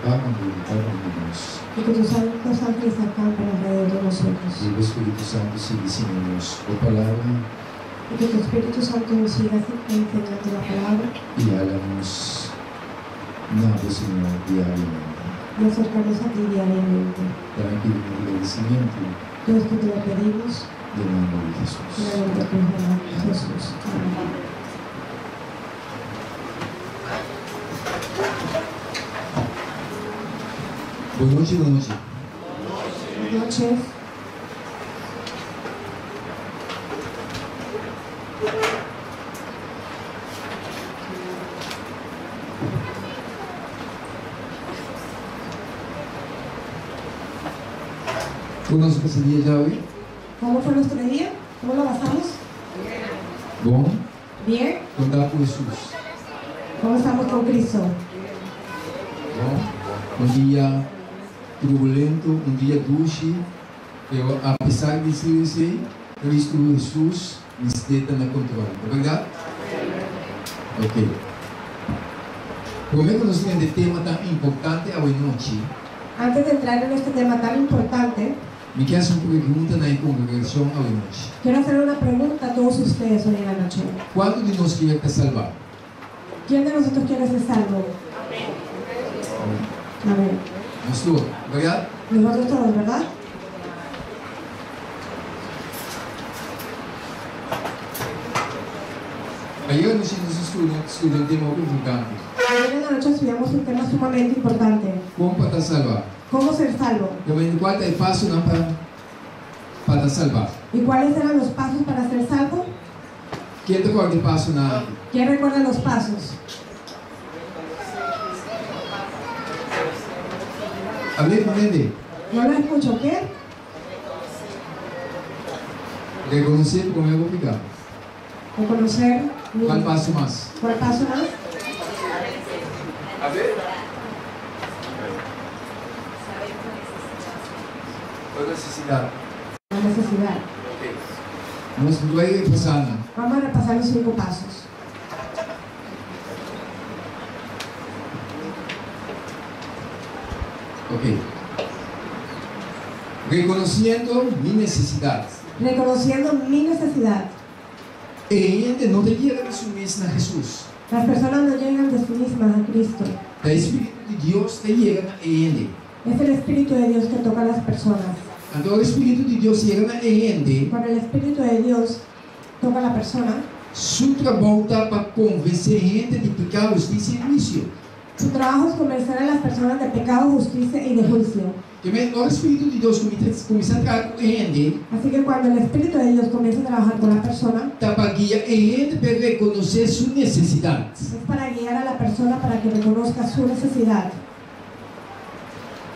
hagan voluntad en Dios. Y que tus santos ángeles acampen alrededor de nosotros. Y el Espíritu Santo sigue enseñándonos la palabra Y que tu Espíritu Santo nos siga enseñando la palabra y háganos nada, Señor, diariamente. y acercarnos a ti diariamente. También pedimos agradecimiento Dios, que te lo pedimos del nombre de en Jesús. el nombre de tu Hijo Jesús. Amén. Buenas noches, buenas noches. Buenas noches. ¿Cómo se pasó el día ya hoy? ¿Cómo fue nuestro día? ¿Cómo lo pasamos? Bom, Bien. andar com Jesus. ¿Cómo estamos con Cristo? Bom, dia turbulento, dia dulce, pero apesar de ser assim, Cristo Jesus está na controle, é verdade? Ok. Como é que nós temos um tema tão importante hoje à noite? Antes de entrar en este tema tan importante, Me quero fazer uma pergunta na congregação hoje à noite. quiero hacer una pregunta a todos ustedes hoy en la noche. Quantos de nós quer estar salvado? ¿Quién de nosotros quiere ser salvo? Amén. Nós todos, verdade? Nosotros todos, ¿verdad? Ayer nós estudamos um tema muito importante. Ayer en la noche estudiamos un tema sumamente importante. Como para estar salvado? ¿Cómo ser salvo? Também qual é o passo para estar salvado? ¿Y cuáles eran los pasos para ser salvo? Quem te qual é o passo na ¿Quién recuerda los pasos? Hablé con él. No lo escucho, ¿qué? Reconocer como eu vou ficar. Reconocer. Qual passo mais? ¿Cuál paso más? A ver. Qual necessidade? La necesidad. Nós não vai passar nada. Vamos a repasar los 5 pasos. Ok. Reconociendo mi necesidad. Reconociendo mi necesidad. Ainda não te llega a resumir na Jesus. Las personas no llegan de sí mismas a Cristo. O Espírito de Deus te llega a Ele. Es el Espíritu de Dios que toca a las personas. Então o Espírito de Deus chega a Ele. Cuando el Espíritu de Dios toca a la persona, Seu trabalho está para convencer a gente de pecado, justiça e juízo. su trabajo es convencer a las personas de pecado, justicia y de juicio. Que o Espírito de Deus começa a trabalhar com ele. Así que cuando el Espíritu de Dios comienza a trabajar con la persona, Está para guiar a gente para reconhecer sua necessidade. es para guiar a la persona para que reconozca su necesidad.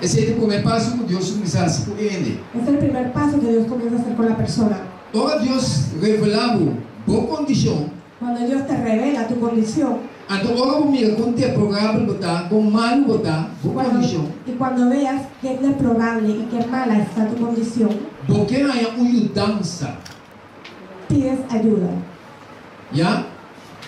Esse é o primeiro passo que Deus começa a fazer com ele. Es el primer paso que Dios comienza a hacer con la persona. Ora Deus revelava boa condição. Cuando Dios te revela tu condición, Então ora o mira com deplorable botar, com mal botar, boa condição. y cuando veas que es deplorable y que mala está tu condición, Porque há uma mudança, pides ayuda. já?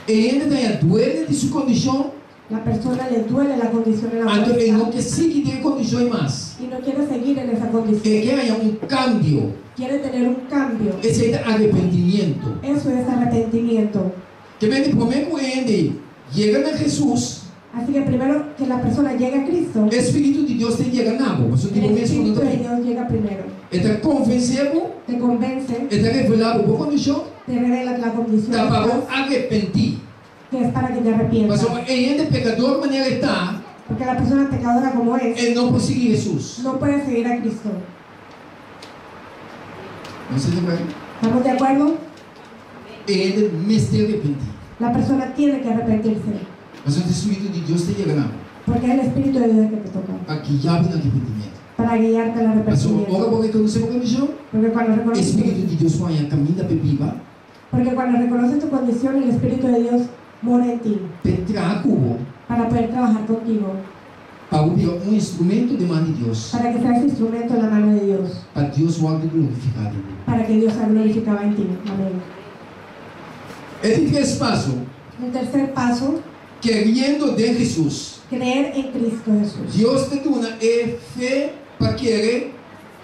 E ele tem duele de sua condição. La persona le duele la condición en la Então cual ele não está quer seguir de condições mais. y no quiere seguir en esa Ele condición. quer cambio. Quiere tener un cambio. Esse é arrependimento. Eso es arrepentimiento. Que vem de primeiro com ele, chega a Jesus. Así que primero que la persona llegue a Cristo, O Espírito de Deus te chega na água, mas o el tipo mesmo Espíritu não de tem. Dios llega primero. Ele convenceu, Te convence, ele revelava boa condição, te revela la condición está para que arrepentir. es para que te arrepientas. Mas ele é pecador, maneira está, Porque la persona pecadora como es, ele não pode seguir Jesus. no puede seguir a Cristo. Não sei se vai. ¿Estamos de acuerdo? Ele me está arrepentir. La persona tiene que arrepentirse. Mas o Espírito de Deus te chega na água, Porque es el Espíritu de Dios que te toca. para que já venha arrependimento. Para guiarte al Mas agora arrepentimiento. vou reconhecer a condição. Porque cuando O reconoces, Espírito de Deus vai a caminho da pepiba, porque cuando reconoces tu condición, el Espíritu de Dios mora en ti. para cubo, Para poder trabajar contigo. para virar instrumento de mão de Deus. Para que seas instrumento en la mano de Dios. Para Deus voltar glorificado em mim. Para que Dios sea glorificado en ti. Amén. Esse três passos El tercer paso, querendo de Jesus. creer en Cristo Jesús. Deus te dá fé para querer.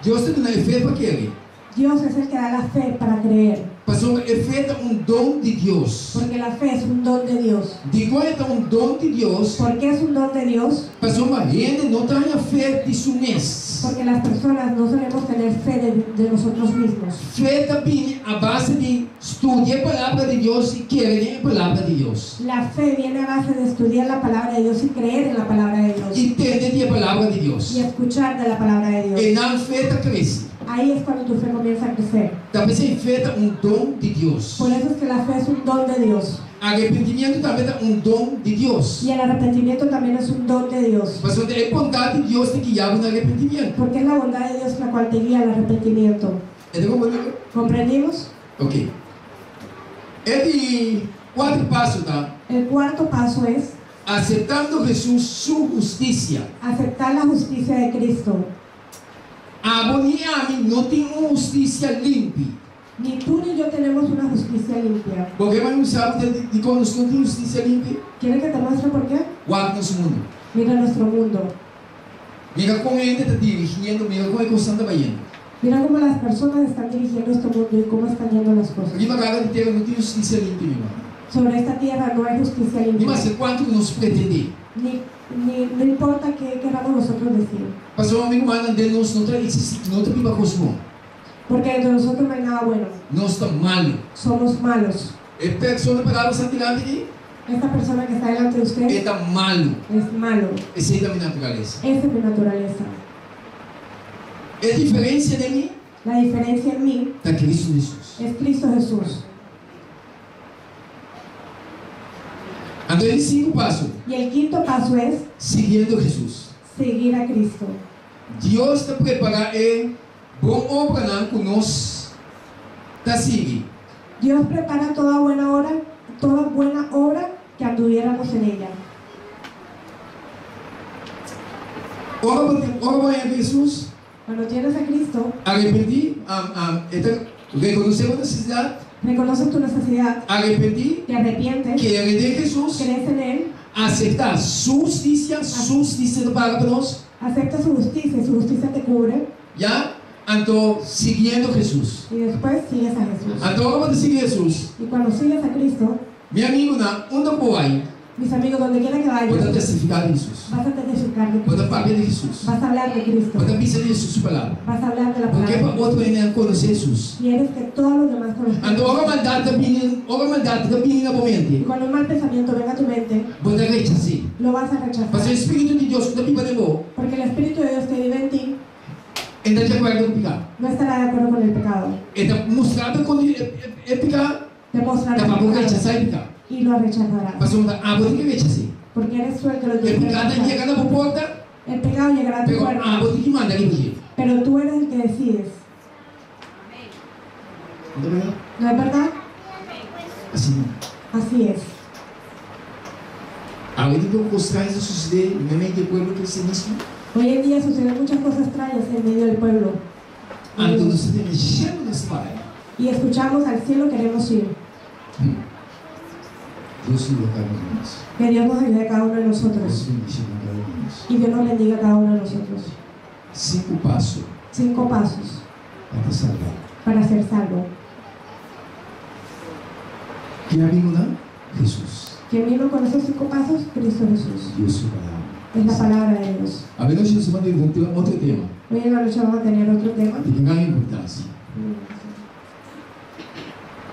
Deus te dá fé para querer. Dios es el que da la fe para creer, Pastor, fé é dom de Deus. porque la fe es un don de Dios. Digo, é dom de Deus. ¿Por qué es un don de Dios? Pastor, mas gente não tem a fé de si mesmo. Porque las personas no solemos tener fe de nosotros mismos. Fé também a base de estudar a palavra de Deus e querer a palavra de Deus. La fe viene a base de estudiar la palabra de Dios y creer en la palabra de Dios. Entender a palavra de Deus. Y escuchar de la palabra de Dios. E na fé cresce. Ahí es cuando tu fe comienza a crecer. Talvez a fé é dom de Deus. Por eso es que la fe es un don de Dios. Arrependimento também é dom de Deus. Y el arrepentimiento también es un don de Dios. Pastor, é vontade de Deus que guiar no arrependimento. Porque es la bondad de Dios la cual te guía al arrepentimiento. ¿Comprendimos? Ok. É de 4 passos, tá? El cuarto paso es Aceptando Jesus, sua justiça. aceptar la justicia de Cristo. A você não tem uma justiça limpa. Ni tú ni yo tenemos una justicia limpia. Porque não sabe de como nós não temos justiça limpa? ¿Quieres que te muestre por qué? Olha nosso mundo. Mira nuestro mundo. Mira como ele está dirigindo, mira como ele está trabalhando. Mira cómo las personas están dirigiendo este mundo y cómo están yendo las cosas. Aqui na casa de terra não tem justiça limpa, meu irmão. Sobre esta tierra no hay justicia limpia. Mas quanto que nós pretendemos? No importa qué queramos nosotros decir. Pastor, amigo, mano, de nós não tem pipa cosmo. Porque entre nosotros no hay nada bueno. Nós estamos malos. Somos malos. É pessoa parada santilante aqui. Esta persona que está delante de usted Está malo. es malo. Essa é a minha natureza. Esa es mi naturaleza. A diferença de mim La diferencia en mí está Cristo Jesus. es Cristo Jesús. Então, ele 5 passos. Y el quinto paso es Seguindo Jesus. seguir a Cristo. Deus está preparando bom obra com nós. Está seguindo. Dios prepara toda buena obra que anduviéramos en ella. Ora a Jesus. Cuando tienes a Cristo, Arrependi. Reconhecer a necessidade. reconoces tu necesidad, Arrependi. te arrepientes, Querer de Jesus. crees en Él, Aceitar sua justiça para nós. aceptas su justicia y su justicia te cubre, Já? Então, seguindo Jesus. y después sigues a Jesús. Então, agora vou seguir Jesus. Y cuando sigues a Cristo, Meu amigo, onde eu aí, mis amigos, donde quiera que vou vayas, testificar de Jesus. vas a testificar de Vou Cristo, falar de Jesus. vas a hablar de Cristo, Vou pensar de Jesus palavra. vas a hablar de la Porque para palabra. outro ainda conhecer Jesus. Quieres que todos los demás conozcan. Então, agora mandado também na Y mente. cuando un mal pensamiento venga a tu mente, Vou dar rechazar. lo vas a Mas o rechazar. Espírito de Deus também para vou. Porque el Espíritu de Dios que vive en ti Ainda de acordo com o pecado. no estará de acuerdo con el pecado. Então, mostrado quando é pecado, Te mostrará dá el para pecado rechazar o pecado. y lo rechazarás. Mas vou ter que rechazar. Porque eres tú el que lo O tiene que pecado rechazar. chega na porta, El pecado llegará a tu pero puerta, vou ter que mandar ele fugir. pero tú eres el que decides. ¿No es verdad? Assim. Así es. Além de mostrar isso suceder no meio do povo cristianismo, Hoy en día suceden muchas cosas extrañas en medio del pueblo. então nós estamos mexendo nesse pai. Y escuchamos al cielo, queremos ir. Deus nos local em nós. Que Dios nos ayude a cada uno de Deus nosotros. nos bendiga em cada um de nós. Y Dios nos bendiga a cada uno de nosotros. 5 passos 5 pasos para te salvar. para ser salvo. Que amigo não? Jesus. ¿Quién vino con esos 5 pasos? Cristo Jesús. Deus sua palavra. Es la palabra de Dios. A noite nós vamos ter outro tema Hoy en la noche vamos a tener otro tema de grande importância.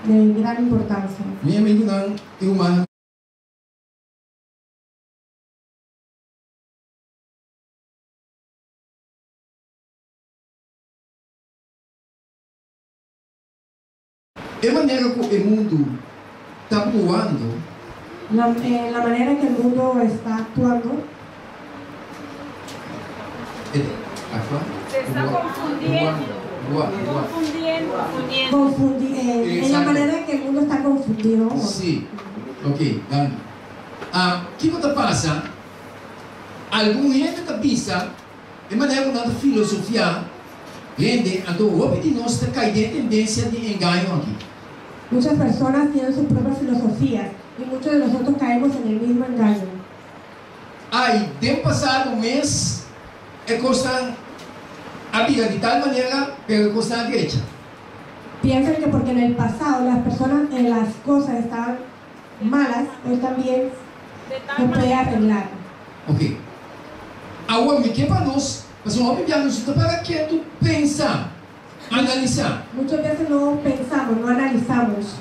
de gran importancia. Meu amigo não, irmã. A maneira como o mundo está voando, La manera que el mundo está actuando Se está confundiendo. en la manera que el mundo está confundido. Sim, ok, done. O que passa? Algum gente que pensa, de maneira como a filosofia, gente, então o de nós está caindo em tendência de engano aqui. Muchas personas tienen sus propias filosofías Y muchos de nosotros caemos en el mismo engaño. Ay, del pasado mês, cosa había de tal manera, pero cosa derecha. Piensan que porque en el pasado las personas, las cosas estaban malas, hoy también se puede arreglar. Ok. Agora, me quer para nós, mas o homem já nos está para que tu pensar, analisar. Muchas veces no pensamos, no analizamos.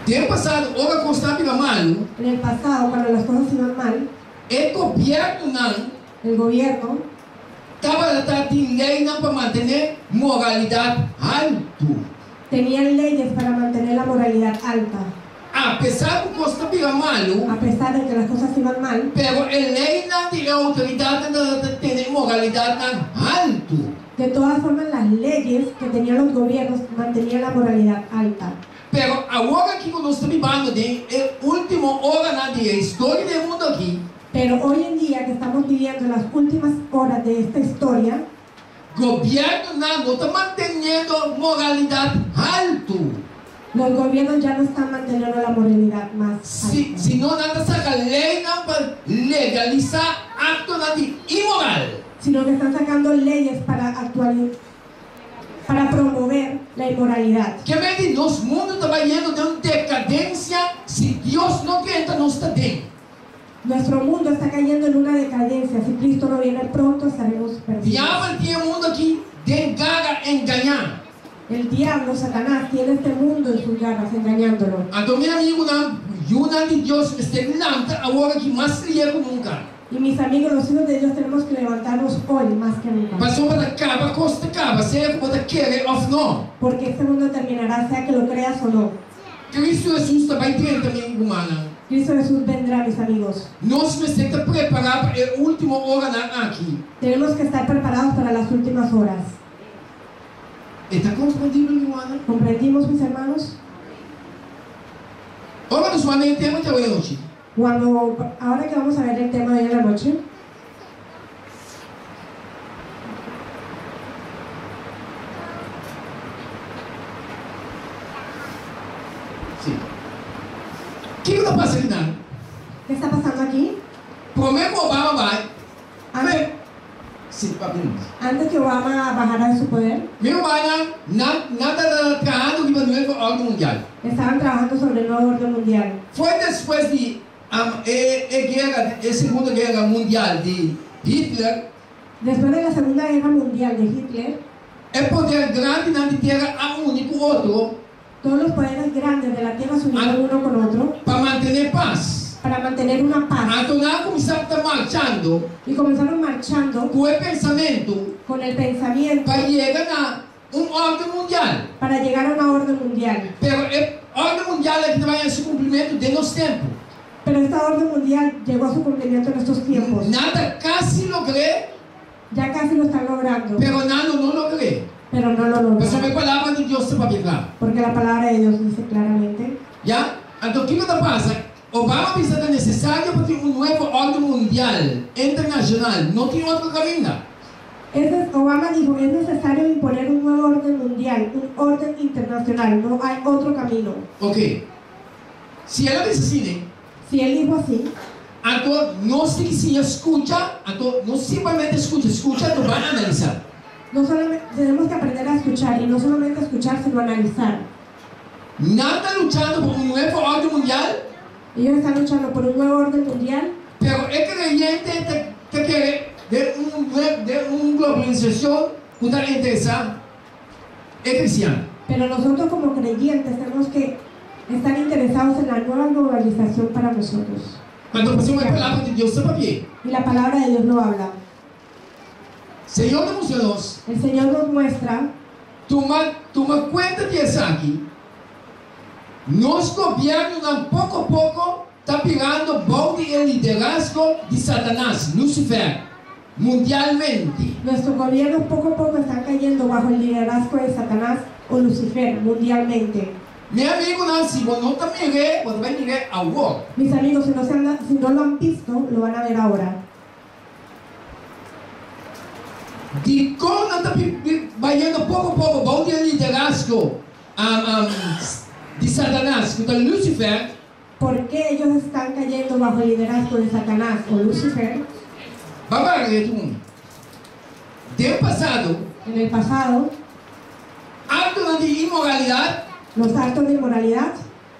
Del pasado, ora constante mal, En el pasado, cuando las cosas iban mal, el gobierno não el gobierno estava tratando lei não para manter moralidade alto. tenían leyes para mantener la moralidad alta. Apesar de constante mal, A pesar de que las cosas iban mal, pero a lei não tem autoridade de ter moralidade alto. de todas formas las leyes que tenían los gobiernos mantenían la moralidad alta. Pero agora que nós estamos vivendo de última hora na história do mundo aqui, Pero hoy en día que estamos viviendo las últimas horas de esta historia, governo não está mantendo moralidade alto. los gobiernos ya no están manteniendo la moralidad más alta, Se não nada saca lei não para legalizar acto imoral. sino que están sacando leyes para para promover la inmoralidad. Que mente nosso mundo está indo de uma decadência. Se Deus não quer, não está dentro. Nuestro mundo está cayendo en una decadencia. Si Cristo no viene pronto, estaremos perdidos. Diabo tem mundo aqui de garra enganar. El diablo, Satanás, tiene este mundo en sus garras, engañándolo. Então, meu amigo, não, Juna de Deus está levanta agora que mais seria que nunca. Y mis amigos, los hijos de Dios, tenemos que levantarnos hoy más que nunca. Passou para acaba, costa acaba, seja para querer ou não. Porque este mundo terminará, sea que lo creas o no. Cristo Jesus também tem também humana. Cristo Jesús vendrá, mis amigos. Nós precisamos preparar para a última hora aqui. Tenemos que estar preparados para las últimas horas. Está compreendido, humana? ¿Comprendimos, mis hermanos? Ahora nos vamos a ver tema de hoje. Ahora que vamos a ver el tema de hoy en la noche, Sim. O que está passando aqui? ¿qué está pasando aquí? Primeiro que Obama vai. Antes, Sim, papinhos. antes que Obama bajara de su poder, Meu pai nada trabalhando com o novo ordem mundial. estaban trabajando sobre el nuevo orden mundial. Foi depois de a Segunda Guerra Mundial de Hitler, Después de la Segunda Guerra Mundial de Hitler, o poder grande na terra a único outro todos los poderes grandes de la tierra se unieron uno con otro para manter paz. para mantener una paz. Então, nós começamos a estar marchando Y comenzaron marchando com o pensamento con el pensamiento para chegar a ordem mundial. para llegar a una orden mundial. Pero a ordem mundial é que vai a seu cumprimento de nosso tempo. Pero esta orden mundial llegó a su cumplimiento en estos tiempos. Nada casi logré, Ya casi lo están logrando, pero nada não logré. pero no lo Mas a lograron. palavra de Deus está bem clara. Porque la palabra de Dios dice claramente. Já? Então, o que está passando? Obama pensa que é necessário para ter novo ordem mundial, internacional. Não tem outro caminho. Obama dijo, es necesario imponer un nuevo orden mundial, un orden internacional, no hay otro camino. Ok. Se ela diz assim, Si él dijo así, então não se escuta, então não simplesmente escuta, então vai analisar. no solamente tenemos que aprender a escuchar, y no solamente escuchar, sino analizar. Nada lutando por novo ordem mundial, Ellos están luchando por un nuevo orden mundial, pero é creyente que quer de uma globalização que está interessado, é cristiano. pero nosotros como creyentes tenemos que estar interesados en la nueva globalização para nosotros. Quando você vai falar de Deus, sabe bem. Y la palabra de Dios lo habla. Senhor demonstrou-nos, El Señor nos muestra, toma conta disso aqui. Nosso governo, pouco a pouco, está pegando balde e liderazgo de Satanás, Lucifer, mundialmente. nuestro gobierno poco a poco está cayendo bajo el liderazgo de Satanás o Lucifer mundialmente. Meu amigo, se você não está mirando, você vai mirar agora. Mis amigos, si no lo han visto, lo van a ver ahora. De como está vayendo pouco a pouco balde e liderazgo de Satanás, que é Lúcifer, ¿Por qué ellos están cayendo bajo el liderazgo de Satanás o Lucifer? Del pasado, En el pasado, actos de inmoralidad, los actos de inmoralidad,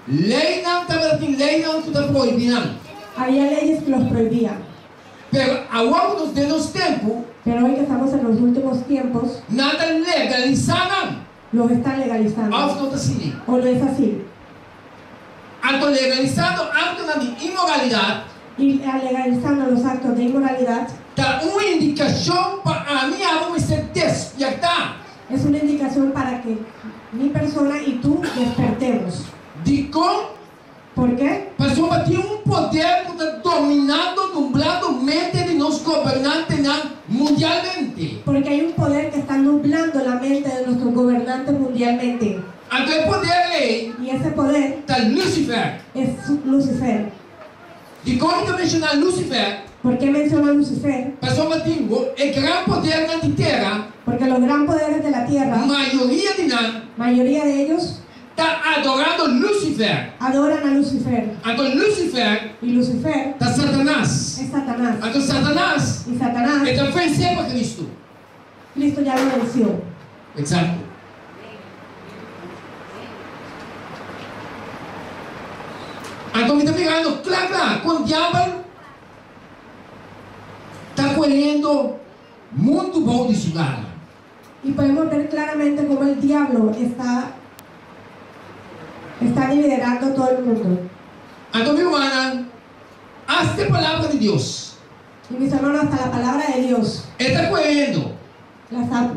lei não está proibida. había leyes que los prohibían. Pero ao longo de los tempos, Pero hoy que estamos en los últimos tiempos, nada legalizaram. los están legalizando. Assim. ¿O no es así? Ando legalizando actos de inmoralidad, Y legalizando los actos de inmoralidad dá uma indicação para a minha alma ser despertar es una indicación para que mi persona y tú despertemos. de como ¿Por qué? pessoa tem poder que está dominando, nublando mente de nos governantes mundialmente. Porque hay un poder que está nublando la mente de nuestros gobernantes mundialmente. Então o poder Y ese poder está Lucifer. es Lucifer. E quando eu mencionar Lucifer, ¿Por qué menciona Lucifer? pessoa tem o grande poder na terra, Porque los gran poderes de la a tierra, maioria de nós mayoría de ellos está adorando Lucifer. adoran a Lucifer. Então Lucifer Y Lucifer está Satanás. es Satanás. Então Satanás Y Satanás, então venceu para Cristo. Cristo ya lo venció. Exato. Então me está mirando, claro, quando o diabo está colhendo muito bom de lugar. Y podemos ver claramente cómo el diablo está liderando todo el mundo. Então, minha irmã, esta palavra de Deus Y mis hermanos, hasta la palabra de Dios está colhendo, la está,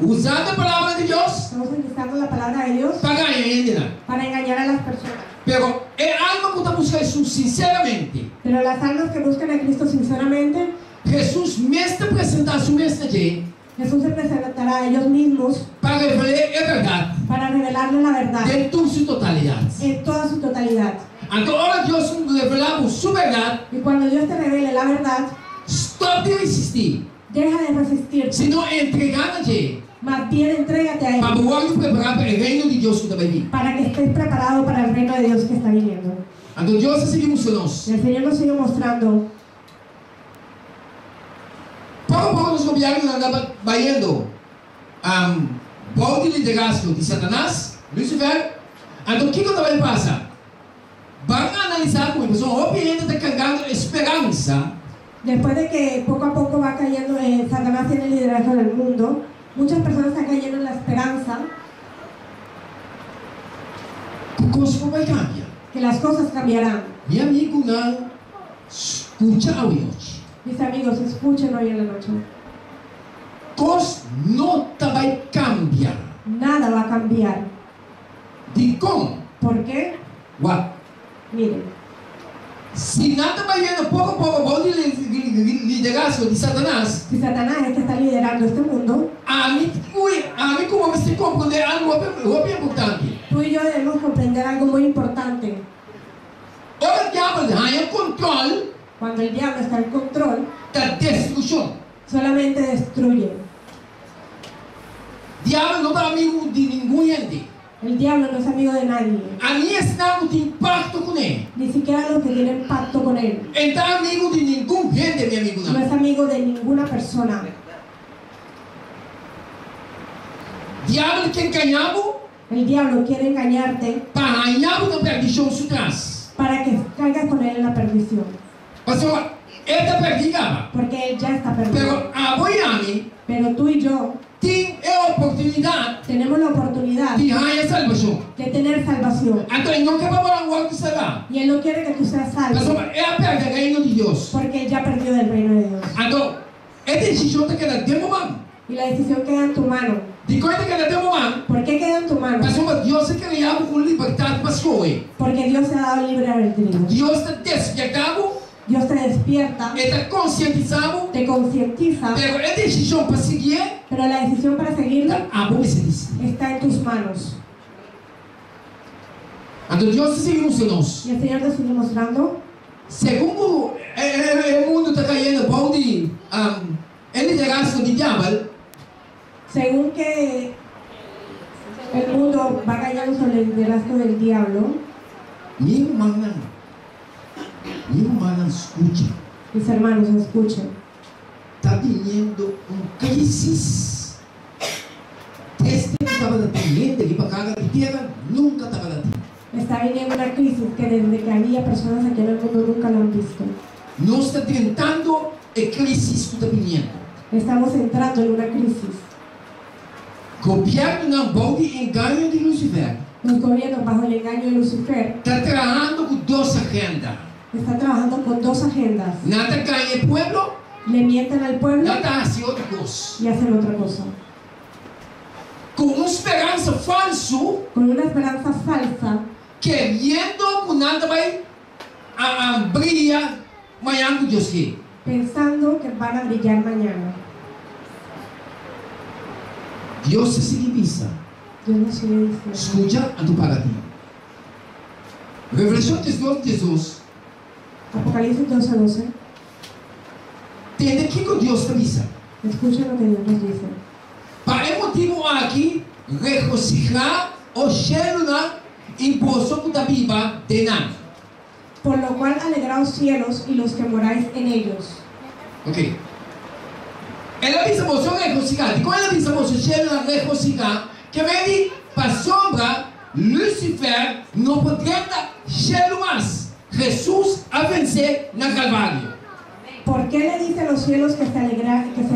usando a palavra de Deus estamos utilizando la palabra de Dios para ganhar. para engañar a las personas. Pero é algo que está buscando Jesus sinceramente. Pero las almas que buscan a Cristo sinceramente, Jesus mesmo apresentar sua mensagem Jesús se presentará a ellos mismos para revelar a verdade para revelarles la verdad de toda sua totalidade. en toda su totalidad. Então, ahora Deus revelamos sua verdade. Y cuando Dios te revele la verdad, Stop de resistir, deja de resistirte, senão entregar-te más bien entrégate a para Él, o preparar para o reino de Deus que está vir. para que estés preparado para el reino de Dios que está viniendo. Então, Deus seguimos nós. Y el Señor nos sigue mostrando. Pouco a pouco nos gobiernos andam vaindo bom de liderazgo de Satanás, Lucifer. Então, o que também passa? Vão analisar como a pessoa obviamente está carregando esperança. Después de que poco a poco va cayendo, Satanás tiene el liderazgo del mundo, muchas personas están cayendo en la esperanza Que coisa vai cambiar. que las cosas cambiarán. Meu amigo, não escuta hoje. Mis amigos, escuchen hoy en la noche. Coisa não vai cambiar. Nada va a cambiar. De como? ¿Por qué? What? Miren, Se nada vai vendo pouco a pouco o liderazgo de Satanás, si Satanás es que está liderando este mundo, a mim como você compreender algo muito importante. tú y yo debemos comprender algo muy importante. O diabo ganha controle Cuando el diablo está en control, da destruição. solamente destruye. Diabo não é amigo de ninguém gente. El diablo no es amigo de nadie, A minha não tem pacto com ele. ni siquiera los que tienen pacto con él. Então é amigo de nenhum gente, meu amigo. No Não. es amigo de ninguna persona. Diabo quer ganhar-o El diablo quiere engañarte para ganhar-o na perdição atrás. para que caigas con él en la perdición. Pastor, ele está perdido. Porque él ya está perdido. Pero a Miami Pero tú y yo tem a oportunidade tenemos la oportunidad de ganhar salvação. de tener salvación. Então ele não quer falar algo que será. Y él no quiere que tú seas salvo, Pastor, é a perda do reino de Deus. porque él ya perdió del reino de Dios. Então, é decisão que queda de momento. Y la decisión queda en tu mano. De coisa que queda de momento. ¿Por qué queda en tu mano? Pastor, Deus é criado com liberdade para escolher. Porque Dios te ha dado libre albedrío. Deus está despertado, Dios te despierta, está conscientizado, te concientiza, pero é decisão para seguir. pero la decisión para seguirlo A bom se diz. está en tus manos. Então Deus seguimos em nós. Y el Señor te sigue mostrando. Segundo o mundo está caindo bom de liderazgo de diabo. Según que el mundo va cayendo sobre el liderazgo Mis hermanos, escuchen. Está viniendo una crisis. Desde que estaba de gente que para acá de tierra, nunca estaba de ti. Está viniendo una crisis que desde que había personas aquí en el mundo nunca la han visto. No está tentando a crisis que está viniendo. Estamos entrando en una crisis. Gobierno não pode engaño de Lucifer. Los gobiernos bajo el engaño de Lucifer Está trabajando con dos agendas. están trabajando con dos agendas. Nada cae el pueblo, Le mienten al pueblo nada hace otra cosa. y hacen otra cosa. Com uma esperança falso, Con una esperanza falsa, querendo que nada vai brilhar amanhã com Deus quer. pensando que van a brillar mañana. Deus se significa. Dios nos sigue diciendo. Escucha a tu para ti. Revelação 18:12. Apocalipsis 12:12. Entende que Deus te avisa. Escuchen lo que Dios nos dice. Para el motivo aqui, regocijar o cielo na imposição da viva de nada. Por lo cual alegraos cielos y los que moráis en ellos. Ok. Ela avisa você regocijar. Quando ela avisa você cielo na regocijar, que vem para sombra, Lucifer não poderia dar cielo mais. Jesus a vencer na Calvário. ¿Por qué le dice a los cielos que se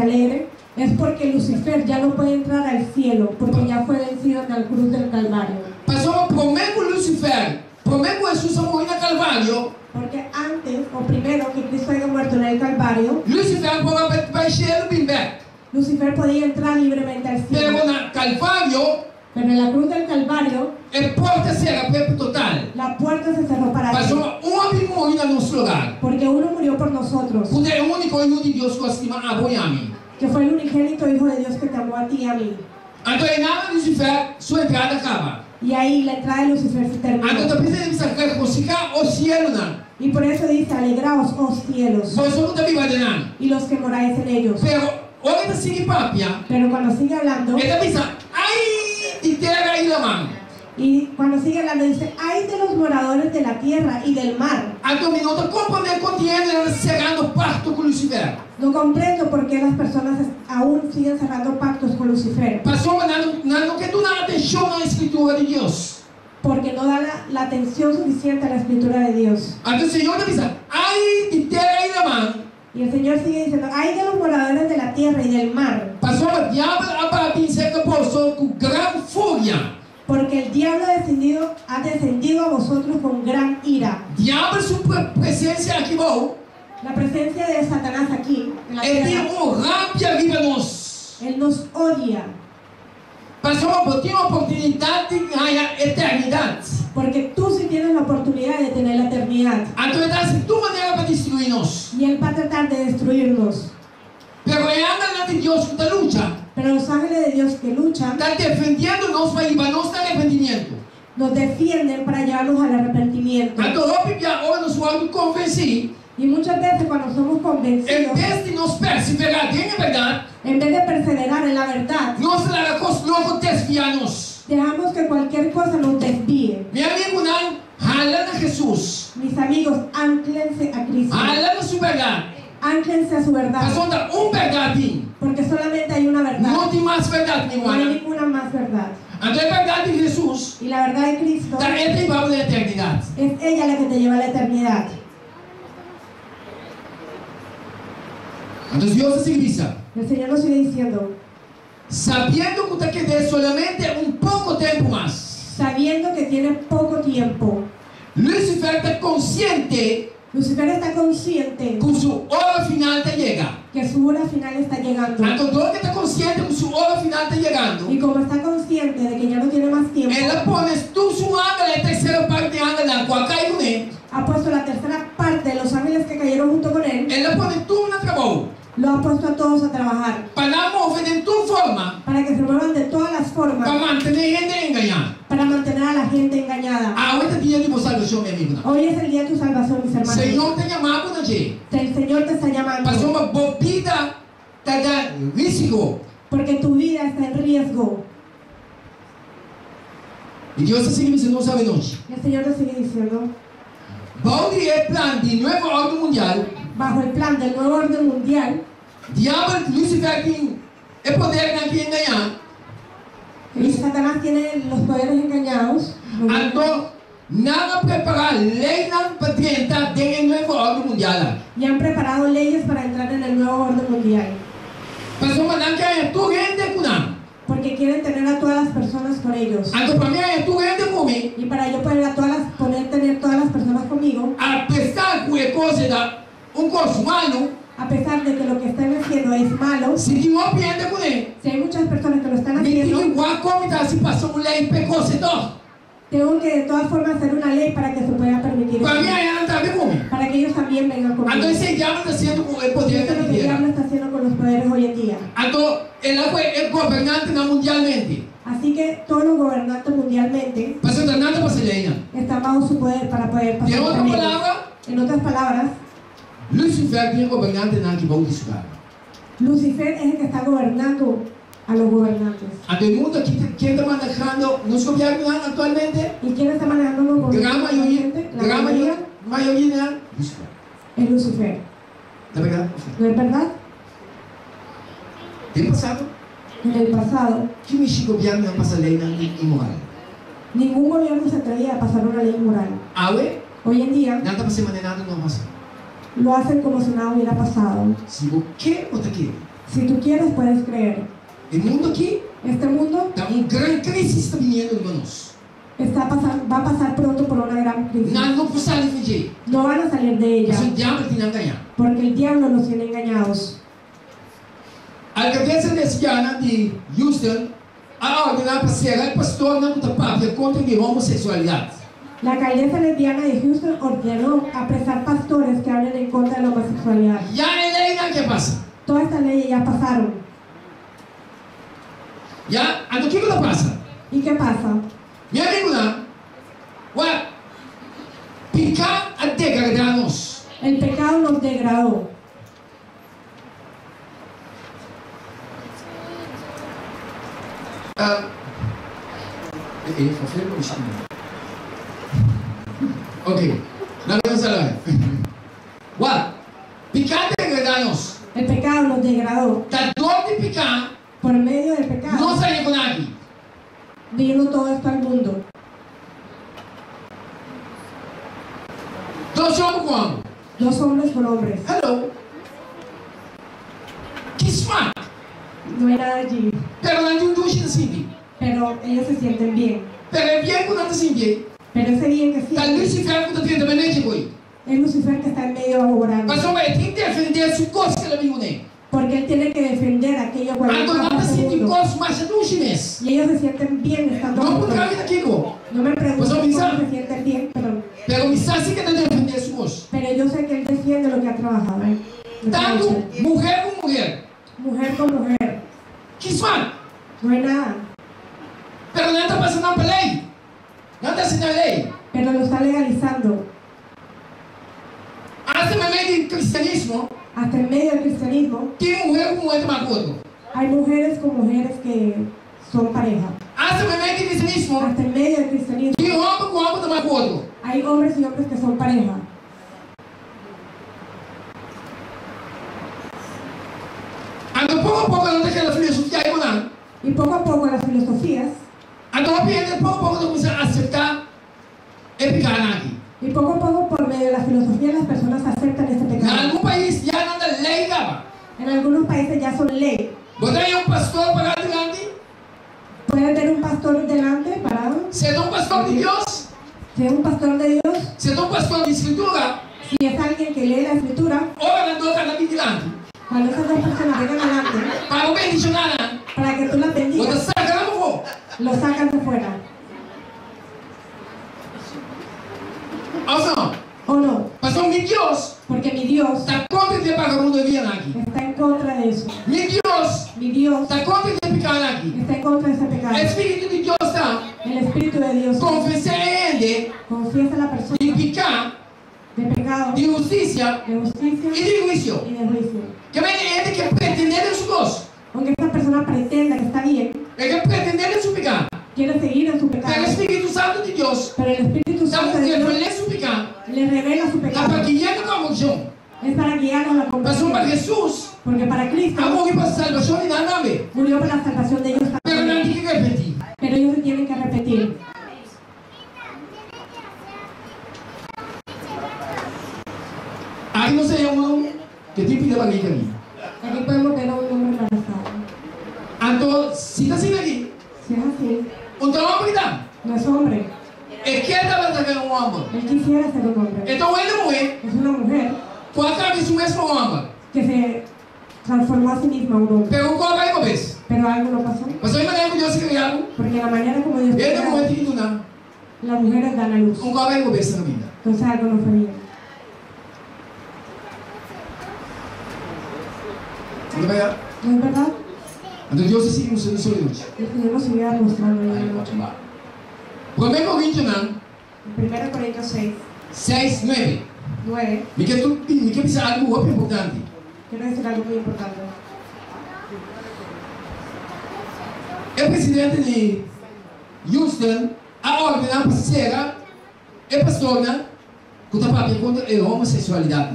alegren? Es porque Lucifer ya no puede entrar al cielo, porque ya fue vencido en la cruz del Calvario. Pastor, prometo Lucifer, prometo Jesus a morrer na Calvário. Porque antes, o primero, que Cristo haya muerto en el Calvario, Lucifer para cielo bem back. Lucifer podía entrar libremente al cielo. Pero na Calvário, Pero en la cruz del Calvario, a porta será total. la puerta se cerró para él. Pastor, homem morreu no nosso lugar. Porque uno murió por nosotros, Porque é o único Hijo de Deus que estima a mim. que fue el unigénito Hijo de Dios que te amó a ti y a mí. Então, em nada Lucifer, sua entrada acaba. Y ahí la entrada de Lucifer se Então, terminó. precisamos regocijar o cielo, não. Y por eso dice, alegraos, oh cielos, Você não está viva de nada. y los que moráis en ellos. Pero, olha que sigue papia. Pero cuando sigue hablando, Ele avisa, ai, de terra e da mão. y cuando sigue hablando dice, ay de los moradores de la tierra y del mar. Então, não está compreendendo quando ele cerrando pacto com Lucifer. No comprendo por qué las personas aún siguen cerrando pactos con Lucifer. Pastor, não que tu não atenção na escritura de Deus. Porque no da la atención suficiente a la escritura de Dios. Então, o Senhor avisa, ai, de terra e da mão. Y el Señor sigue diciendo, ay de los moradores de la tierra y del mar. Pastor, o diabo abate cerca posto com grande fúria. Porque el diablo ha descendido a vosotros con gran ira. Diabo, sua presença aqui, bom. La presencia de Satanás aquí, en la Ele tem tierra, rabia viva nós. él nos odia. Pastor, tem uma oportunidade de ganhar eternidade. Porque tú sí tienes la oportunidad de tener la eternidad. Então, ele dá tua maneira para destruir nós. Y él va a tratar de destruirnos. Pero é a de Deus que está luta. Pero los ángeles de Dios que luchan Está defendendo nós para levar-nos ao arrependimento. nos defienden para llevarnos al arrepentimiento. Então, eu nos vou convencer. Y muchas veces cuando somos Em convencidos, vez de nos perseverar em verdade, en vez de perseverar en la verdad, nós logo desviamos. dejamos que cualquier cosa nos desvíe. Meu amigo, não rala na Jesus. Mis amigos, anclense a Cristo. Rala na sua verdade. Anclense a su verdad. Pastor, dá verdade. Porque solamente hay una verdad. Não tem mais verdade, meu No hay irmão. ninguna más verdad. Então, a verdade de Jesus Y la verdad de Cristo está entre a eternidade. es ella la que te lleva a la eternidad. Então, Deus se significa, El Señor nos sigue diciendo, sabendo que te queda solamente pouco tempo mais. sabiendo que tiene poco tiempo. Lucifer está consciente Lucifer está consciente que sua hora final te chega. que su hora final está llegando. Então, todo que está consciente que sua hora final está chegando, Y como está consciente de que ya no tiene más tiempo, ela põe tu sua ángel, a terceira parte de ángel, na qual cai com ele. ha puesto la tercera parte de los ángeles que cayeron junto con él, Ela põe tudo na trabalho. lo ha puesto a todos a trabajar Para mover de tua forma, para que se muevan de todas las para formas, manter gente enganada. para mantener a la gente engañada. Ahora é dia de salvação, meu amigo. Hoy es el día de tu salvación, mis hermanos. Senhor tem chamado na gente. El Señor te está llamando Passou uma bobida, está dando risco. porque tu vida está en riesgo. E Deus está seguindo, não sabe nós. El Señor te sigue diciendo, Onde é plano de novo ordem mundial? bajo el plan del nuevo orden mundial, diabo, Lucifer tem o poder de enganar. y Satanás tiene los poderes engañados. Então, nada preparar lei para entrar dentro do novo ordem mundial. Y han preparado leyes para entrar en el nuevo orden mundial. Mas uma não quer tu gente com não. Porque quieren tener a todas las personas con ellos. Então, para mim é tu gente comigo. Y para yo poder tener todas las personas conmigo, Apesar que é coisa da curso humano, a pesar de que lo que están haciendo es malo, se que não aprende com ele. si hay muchas personas que lo están Me haciendo, diga igual como está se passou uma lei pecocedor. tengo que de todas formas hacer una lei para que se pueda permitir Para eso. mí é não comigo. Para que ellos también vengan conmigo. Então, esse diabo está sendo com o poder Eso es lo da que el terra. diablo está haciendo con los poderes hoy en día. Então, ele é governante mundialmente. Así que todos los gobernantes mundialmente Mas não nada para ser lei. están bajo su poder para poder pasar Em outra por ellos. palavra, En otras palabras, Lucifer tem governante na que vão desfilar. Lucifer es el que está gobernando a los gobernantes. A pergunta que está manejando nos governos atualmente, ¿Y quién está manejando los gran gobernantes? maioria, La mayoría maioria, Lucifer. es Lucifer. Tá verdade? ¿No es verdad? Tem passado En el pasado, que o governo não passa lei imoral. ningún gobierno se atrevía a pasar una ley moral. Awe, Hoy en día não está passando nada não passa. lo hacen como si nada hubiera pasado. Se você quer ou tá querendo. Si tú quieres, puedes creer. O mundo aqui Este mundo está grande crise está vindo, irmãos. va a pasar pronto por una gran crisis. Nós não podemos fugir. No van a salir de ella Mas o diabo tem que ganhar. porque el diablo los tiene engañados. A cabeça lesbiana de Houston a ordenar para ser el pastor não tapar contra a homossexualidade. La alcaldesa lesbiana de Houston ordenó apresar pastores que hablen en contra de la homosexualidad. Já é lei não que passa. Todas estas leyes ya pasaron. Já, a do que não passa? ¿Y qué pasa? Meu amigo não. Ué, picar a degradar-nos. El pecado nos degradó. Ok, não vamos falar. Ué, picar degradar-nos. El pecado nos degradó. Da dor de picar, Por medio del pecado não sair com aqui. vino todo esto al mundo. Então somos como? Dos hombres con hombres. Hello. Que smart. No hay nada allí. Pero não tem ducha assim. Pero ellos se sienten bien. Pero é bien quando não se bien. Pero ese bien que Tá sienten Lucifer quando tem também nem foi. es Lucifer que está en medio laborando. Mas não vai ter que defender sua coisa que ela viu nem. Porque él tiene que defender aquello por lo que Agora não pasa en se el tem mundo. coisa mais do chinês. Y ellos se sienten bien estando Não juntos. por causa daquilo. No me pregunto Pues, cómo Omisa. se sienten bien, Pero me sabe que não defender sua coisa. pero yo sé que él defiende lo que ha trabajado. Lo que ha Tanto hecho. mulher como mulher. Mujer con mujer. Que smart. No hay nada. Pero não está passando para lei. Não está sendo lei. Pero lo está legalizando. Hasta no meio do cristianismo, Hasta en medio del cristianismo tem mulher com mulher de acordo. hay mujeres con mujeres que son pareja. Hasta no meio do cristianismo, Hasta en medio del cristianismo tem homem com homem de acordo. hay hombres y hombres que son pareja. Então, pouco a pouco, não tem aquela filosofia aí, não. Y poco a poco las filosofías, Então, pouco a pouco, não começa a aceitar e ficar aqui. y poco a poco por medio de la filosofía las personas aceptan este Em pecado. algum país, já não tem lei, cara. En algunos países ya son ley. Botar aí pastor para adelante, Puede tener un pastor delante parado, ser pastor de Deus, ser un pastor de Dios. ser pastor de escritura, Si es alguien que lee la escritura, ou ela não está vigilante. cuando esas dos personas vengan adelante, Para o bendicionar, para que tú las botar bendigas, saca na mão. lo sacan de fuera. Ou não? ¿O no? Pastor, meu Deus, Porque mi Dios está contra de vagabundo vir aqui. está en contra de eso. Meu Deus, Mi Dios está contra de ficar aqui. está en contra de ese O pecado. Espírito de Deus está El Espíritu de Dios confessando ele confiesa a la persona de picar, de pecado, de justiça de justicia e de juízo. y de juicio. Que vem ele que pretender em sua voz, Aunque esta persona pretenda que está bien, ele que pretender em seu pecado. quiere seguir en su Pero pecado, o Espírito Santo de Deus pero el Espíritu está Santo de Dios revelando seu pecado. le revela su Está pecado. para guiar com a unção. Es para guiar Porque para Cristo Amor para salvación y nada más. murió por la salvación de ellos Pero no hay también. que repetir. Pero ellos se tienen que repetir. Ahí no se llama que tipo de barriga aquí. Aquí podemos ver a un hombre embarazado. Entonces, si está así aquí, Si es así, un trabajo ahorita. no es hombre. Es que estaba atacando un hombre. Él quisiera ser un hombre. Entonces, él mujer, Es una mujer cuatro veces su mismo hombre. que se transformó a sí misma en un hombre. Pero un copa y vez. Pero algo no pasó. Pues hoy me que Dios se criado. Porque la manera como Dios Él creó, no mujer tiene una. las mujeres dan a luz. Un copa y vez en la vida. Entonces algo no fue bien. ¿No te vaya? ¿No es verdad? Entonces, Dios se sigue usando sobre noche. El Señor nos sigue mostrando en Ahí la va, noche. va. Primero Corintios En 1 Corintios 6, 6, 9. 9, Me quer pensar algo muito importante. quiero decir algo muy importante. El presidente de Houston ha ordenado para ser el pastor que está para contra la homosexualidad.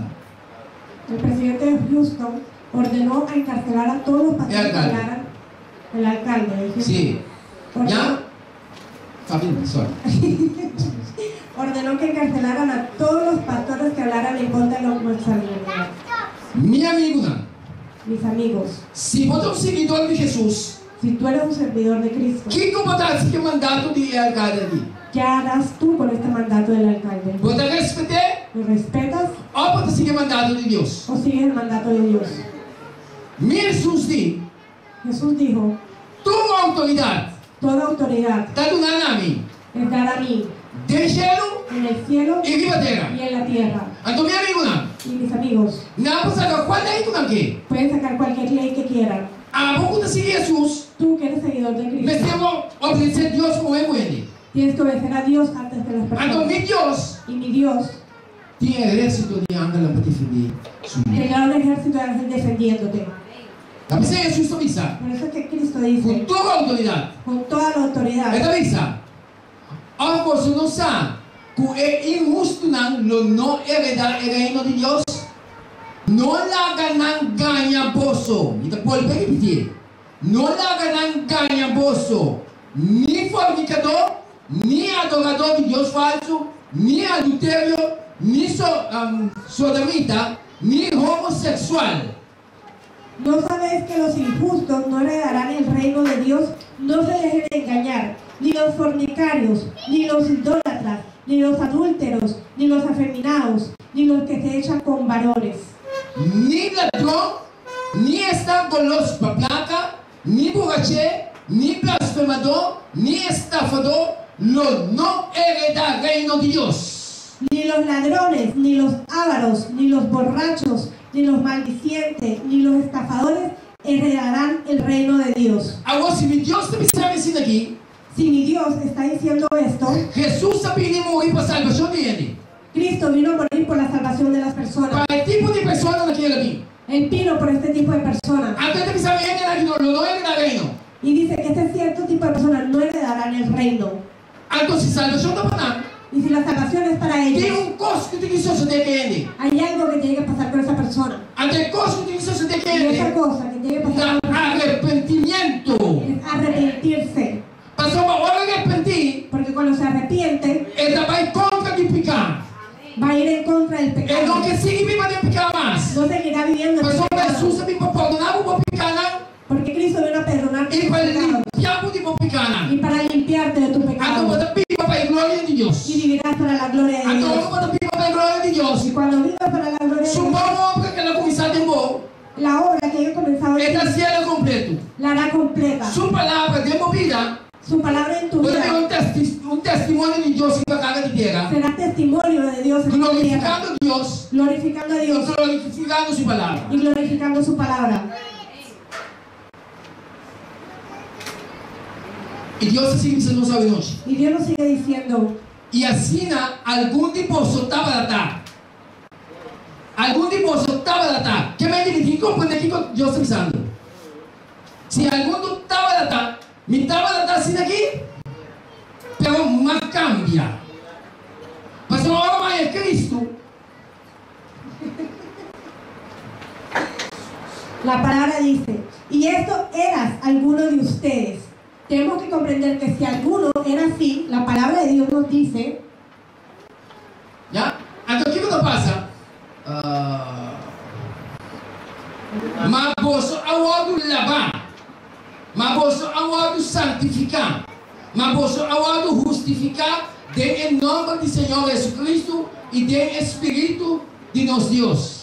El presidente de Houston ordenó a encarcelar a todos los pastores que alcalde. hablaran. El alcalde de Houston. Sí. Ordenó, ¿Ya? Fabián, sorry. ordenó que encarcelaran a todos los pastores que hablaran en contra de la homosexualidad. Mi amigo, Mis amigos, se você é um seguidor de Jesus, si tú eres un servidor de Cristo, que comandante que mandato de alcalde aqui? ¿qué harás tú con este mandato del alcalde? Você respeitar ¿Lo respetas ou você seguir mandato de Deus? o sigues el mandato de Dios? Mi Jesus diz, Jesús dijo, tua autoridade toda autoridad está donada a mim, es dada a mí de cielo en el cielo e de terra. y en la tierra. Então, meu amigo, Y mis amigos, não pode saber qual é isso aqui. pueden sacar cualquier ley que quieran. A pouco de seguir Jesus, Tú que eres seguidor de mas Cristo, temos que obedecer a Deus como é com ele. tienes que obedecer a Dios antes que las Então, personas. meu Deus Y mi Dios tinha exército de ángeles para defender sua vida. tendrá un ejército de ángeles defendiéndote. A pesar de Jesus avisa, Por eso es que Cristo com dice, toda a autoridade, con toda la autoridad, ele avisa, a você não sabe que é injusto não heredar o reino de Deus. Não larga não ganha bolso. Então, pode repetir. Não larga não ganha bolso. Nem fornicador, nem adorador de Deus falso, nem adultério, nem sodomita, nem homossexual. ¿no sabes que los injustos no heredarán el reino de Dios? No se dejen engañar, ni los fornicarios, ni los idólatras, ni los adúlteros, ni los afeminados, ni los que se echan con varones. Ni ladrón, ni está con los paplaca, ni borraché, ni blasfemador, ni estafador, no hereda el reino de Dios. Ni los ladrones, ni los ávaros, ni los borrachos, ni los maldicientes, ni los estafadores heredarán el reino de Dios. Ahora, si mi Dios te está diciendo aquí, Si mi Dios está diciendo esto, Jesús está pidiendo morir para salvación de él. Cristo vino a morir por la salvación de las personas. Para el tipo de persona que quiere aquí. Él vino por este tipo de personas. Antes de pensar bien, aquí no hereda el reino. Y dice que este cierto tipo de personas no heredarán el reino. Entonces, salvación no para Y si la salvación es para tiene ellos, un costo que tiene que suceder que él. hay algo que tiene que pasar con esa persona. Ante el costo que tiene que suceder que Y esa él, cosa que tiene que pasar da arrepentimiento. es arrepentirse. Pastor, para ahora arrepentir, Porque cuando se arrepiente, él va en contra de pecar. va a ir en contra del Él pecado. no que sigue viva de pecar más. No seguirá viviendo en el Pastor, pecado. Jesús a mí para perdonar un pecar Porque Cristo vino a perdonar tus y para pecados. limpiar un pecar. Y para limpiarte de tu Entonces, pecado. para viva para la gloria de Dios. Y vivirás para la gloria de Entonces, Dios. para viva para la gloria de Dios. Y cuando vivas para la gloria de Su Dios, bom obra que ela começar de bom, la obra que haya comenzado en está ti, sendo completo. la hará completa. Sua palavra de movida, Su palabra en tu pode vida ter um testemunho de Deus em cada de terra, será testimonio de Dios en tu tierra, glorificando a Deus glorificando a e Dios glorificando sua palavra. y glorificando su palabra. E Deus assim que nos sabe hoje. Y Dios nos sigue diciendo, E assim, algum depósito estava a datar. Algum depósito estava a datar. Que me diga, que compreende aqui que Deus está pensando. Se algum estava a datar, me estava a datar assim aqui, pero mas cambia. Mas agora mais é Cristo. La palabra dice, y esto eras alguno de ustedes. Tenemos que comprender que si alguno era así, la palabra de Dios nos dice. ¿Ya? Entonces, ¿qué pasa? Maboso awadu lavar, maboso awadu santificar, maboso awadu justificar en nombre del Señor Jesucristo y del Espíritu de nuestro Dios.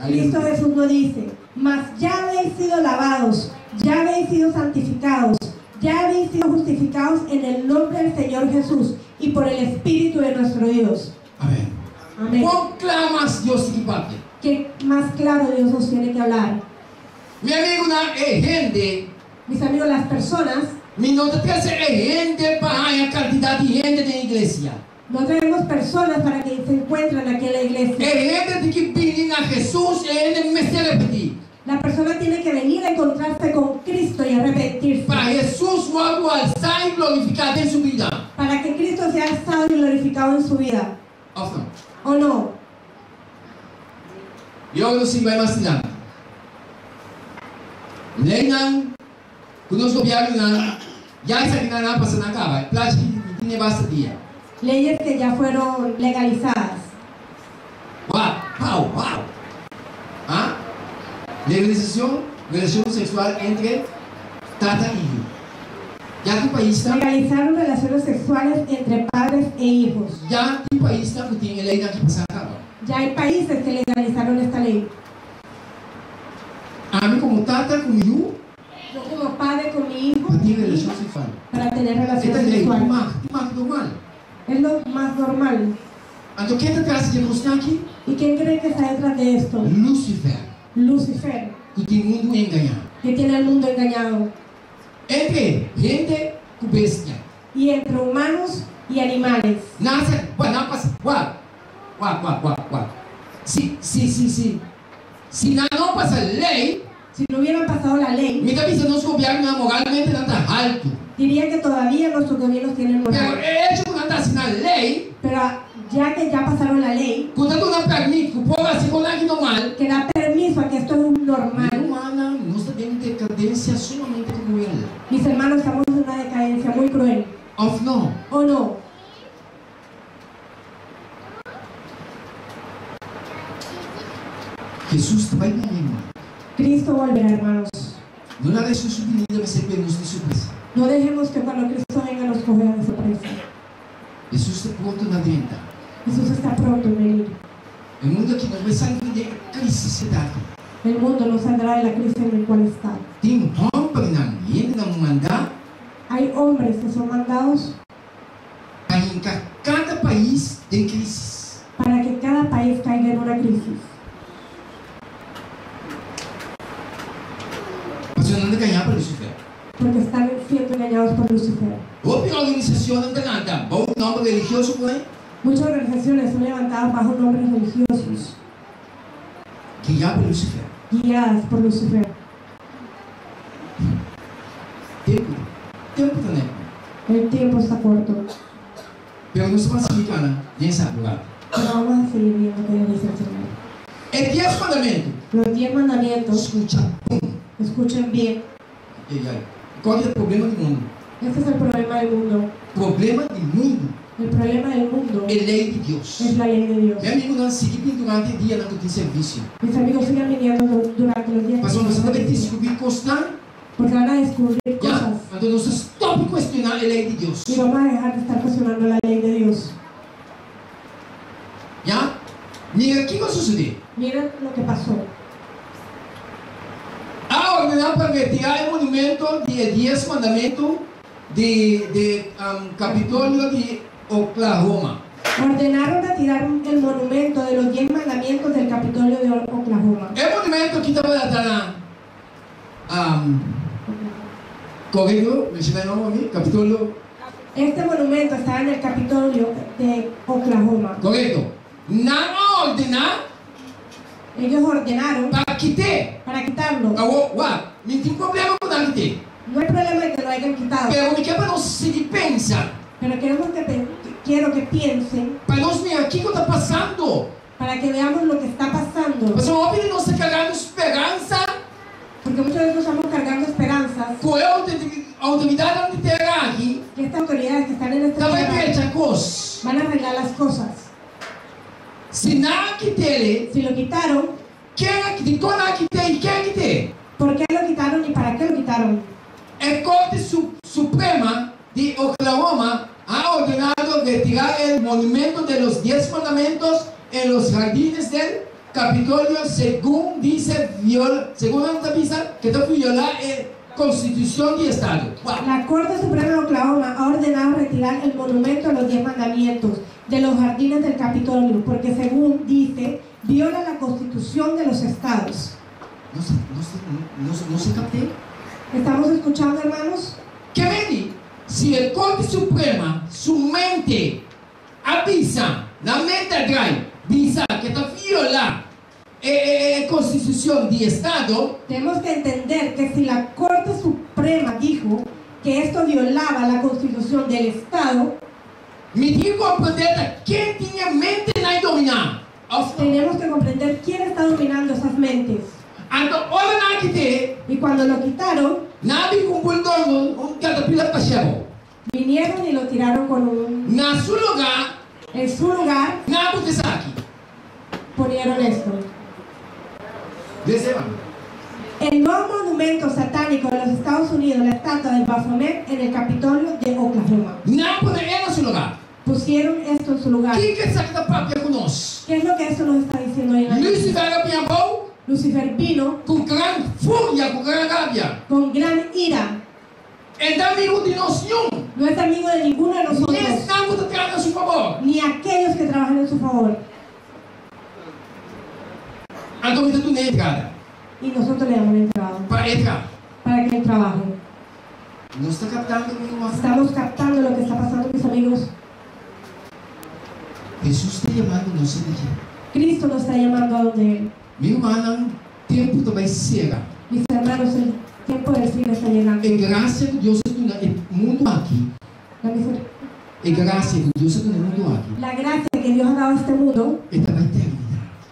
Cristo Jesús nos dice, mas ya habéis sido lavados, ya habéis sido santificados, ya habéis sido justificados en el nombre del Señor Jesús y por el Espíritu de nuestro Dios. Amén. Amén. ¿Cuán clamas Dios que parte? ¿Qué más claro Dios nos tiene que hablar? Mi amigo, gente, Mis amigos, las personas, mi nota es gente para la cantidad de gente de la iglesia. no tenemos personas para que se encuentren aquí en la iglesia. Gente que vienen a Jesús y él me se repetir. La persona tiene que venir a encontrarse con Cristo y arrepentirse. Para Jesús luego alzar y glorificar en su vida. Para que Cristo sea alzado y glorificado en su vida. ¿O no? Yo no sé más nada. Leinan, kunos gobierno ya esa que nada pasa na acaba. Playa tiene basta día. Leyes que ya fueron legalizadas. Wow. ¿Ah? Legalización, relación sexual entre tata y hijo. Ya tu país está. Legalizaron relaciones sexuales entre padres e hijos. Ya tu país está que tiene ley que pasa acaba. Ya hay países que legalizaron esta ley. A mí como tata con mi hijo. Yo como padre con mi hijo. Para tener relación sexual. Para tener relaciones Esta ley sexuales. más normal. Es lo más normal. Entonces, ¿qué te trae de Dios aquí? ¿Y quién cree que está detrás de esto? Lucifer. Lucifer, Que tiene el mundo engañado. que tiene el mundo engañado. Entre gente y bestia. Y entre humanos y animales. Nace, bueno, pasa, guau. Sí. Si no pasa ley, Si no hubieran pasado la ley, mi cabeza no es gobierno moralmente tan alto. diría que todavía nuestros gobiernos tienen Pero moral. el hecho de andar sin la ley, Pero ya que ya pasaron la ley, cuando no permite que pueda hacer con alguien normal, que da permiso a que esto es un la normal, humana no está en decadencia solamente como él. mis hermanos, estamos en una decadencia muy cruel. Of no. ¿O no? Jesús te va a ir bien. Cristo volverá, hermanos. No la dejes su venida a ser menos de sorpresa. No dejemos que cuando Cristo venga nos coja de sorpresa. Jesús está pronto na venta. Jesús está pronto en venir. El mundo que nos va a salir de crisis de edad. El mundo no saldrá de la crisis en la cual está. Tem homem na mente, na mandar, Hay hombres que son mandados para em cada país tem crisis. para que cada país caiga en una crisis. Mas eu não ganhar para Lucifer. Porque están siendo engañados por Lucifer. Outra organização não tem nada. Bom nome religioso, porém, Muchas organizaciones son levantadas bajo nombres religiosos, que já para Lucifer. guiadas por Lucifer. Tempo também. El tiempo está corto, Pero não se pacifica, né? Nem sabe lugar. pero vamos a seguir viendo qué dice el Señor. É 10 mandamentos. Los 10 mandamientos, Escuta. escuchen bien, Qual é o problema do mundo? este es el problema del mundo. Problema do mundo El problema del mundo é lei de Deus. es la ley de Dios. Meu amigo, não siga durante o dia não tem serviço. Mis amigos sigan viniendo durante los días Mas você deve descobrir constante. porque van a descubrir Ya, cosas entonces stop cuestionar la ley de Dios. y vamos a dejar de estar cuestionando la ley de Dios. Ya, mira, ¿qué va a suceder? Miren lo que pasó. Ha ordenado para retirar el monumento de 10 mandamientos de Capitolio de Oklahoma. Ordenaron retirar el monumento de los 10 mandamientos del Capitolio de Oklahoma. El monumento que estaba atrás, corrido, mencioné el nombre, Capitolio, Este monumento estaba en el Capitolio de Oklahoma. correcto. Nada ordenar Ellos ordenaron para quitar. para quitarlo. Agora, não tem problema com nada quitar. No hay problema en que lo hayan quitado, Pero me queda para nós seguir pensar. pero quiero que piensen Para nós ver o que está passando. para que veamos lo que está pasando. Mas é óbvio que nós carregamos esperança Porque muchas veces estamos cargando esperanzas com a autoridade que terá aqui, que estas autoridades que están en este vai lugar ter a coisa. van a arreglar las cosas. Se não que ter, Si lo quitaron, quem é que tem, quando é que tem e quem é que tem? ¿por qué lo quitaron y para qué lo quitaron? A Corte Suprema de Oklahoma ha ordenado retirar el monumento de los 10 mandamientos en los jardines del Capitolio, según dice, según la visa, que está violar la Constitución de Estado. Wow. La Corte Suprema de Oklahoma ha ordenado retirar el monumento a los 10 mandamientos de los jardines del Capitolio, porque según dice, viola la Constitución de los estados. No se capté. ¿Estamos escuchando, hermanos? Que vedi, si el Corte Suprema su mente avisa, la mente atrás, avisa que está viola la Constitución de Estado, Tenemos que entender que si la Corte Suprema dijo que esto violaba la Constitución del Estado, me digo a comprender quem tinha mente na dominar. tenemos que comprender quién está dominando esas mentes. Então, olha que tem, Y cuando lo quitaron, nada com bulldog, caterpillar passeiro. vinieron y lo tiraron con un... Na seu lugar, En su lugar nada que está aqui. ponieron esto. Receba. El nuevo monumento satánico de los Estados Unidos, la estatua del Baphomet en el Capitolio de Oklahoma. Não pode ir no seu lugar. Pusieron esto en su lugar. O que essa aqui está papel conosco? ¿Qué es lo que eso nos está diciendo ahí en la Biblia? Lucifer era bem bom, Lucifer vino com grande fúria, com grande rabia. con gran ira. É amigo de nós nenhum. No es amigo de ninguno de nosotros, Nem está trabalhando a seu favor. ni aquellos que trabajan en su favor. Então, você não é entrada. Y nosotros le damos entrada Para entrar. para que él trabaje. Não está captando, meu irmão? Estamos captando lo que está pasando, mis amigos. Jesus está chamando nós aqui. Cristo nos está llamando a donde Él. Meu irmão, o tempo também chega. Mis hermanos, el tiempo del fin está llegando. É graça de Deus no mundo aqui. La, miser- É graça de Deus no mundo aqui. la gracia que Dios ha dado a este mundo E também terminar.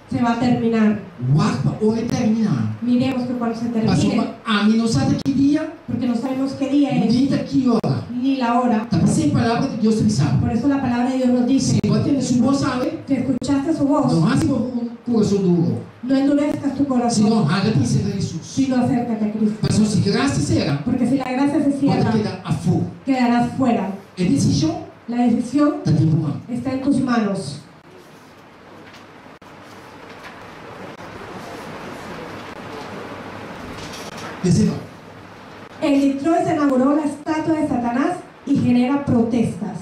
se va a terminar. Guarda, hora terminar. Miremos que cuando se Passou termine, a mim não sabe que dia, porque no sabemos qué día es, nem daqui hora. ni la hora. Está sem palavra de Deus me sabe. Por eso la palabra de Dios nos dice Se você tem sua voz, sabe? que escuchaste su voz, Não haja um coração duro. no endurezcas tu corazón, Senão, haga-te ser Jesus. sino acércate a Cristo. Passou se graça será. Porque si la gracia se Pode cierra, quedar a fogo. quedarás fuera. É decisão La decisión da tempo mal. está en tus manos. Receba. En Detroit se inauguró la estatua de Satanás y genera protestas.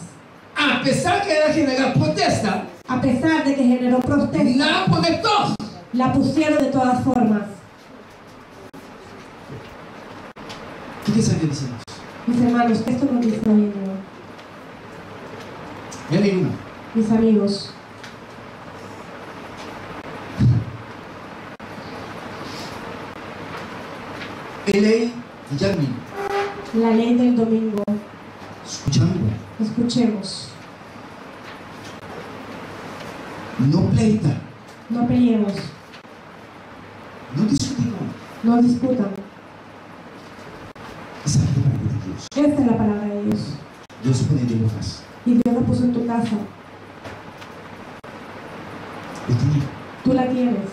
Apesar que ela genera protesta, A pesar de que generó protestas, não conectou. la pusieron de todas formas. O que sabia dizer? Mis hermanos, esto nos dice hoy en día. Meu amigo, Mis amigos, lei de Jardim. la ley del domingo. Escutando. Escuchemos, Não pleita. no peleemos, Não discutimos. no discutan. Essa é a palavra de Deus. Esta es la palabra de Dios. Deus põe em boas. Y Dios la puso en tu casa. Eu tinha. Tú la tienes.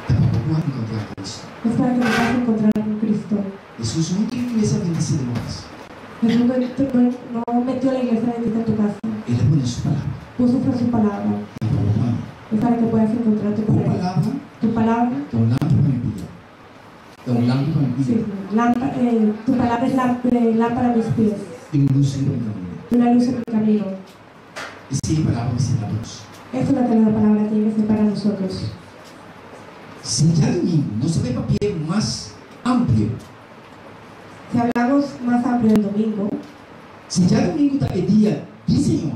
Estava procurando encontrar Cristo. Es para que te vas a encontrar con Cristo. Jesus não queria que essa bendecida de nós. Jesús no metió la iglesia bendita en tu casa. Ele põe sua palavra. Puso fue su palabra. E para Es para que puedas encontrarte a con Él. palavra Tu palabra, é um lâmpada para minha vida. É um lâmpada para minha sí, vida. tu palabra es lámpara a mis pies E um luz no meu caminho. y una luz en mi camino. E sem palavra sem a luz. Eso es lo que la palabra tiene que ser para nosotros. Se já domingo não se vê papel mais amplo. Si hablamos más amplio del domingo, Se já domingo é dia do Senhor,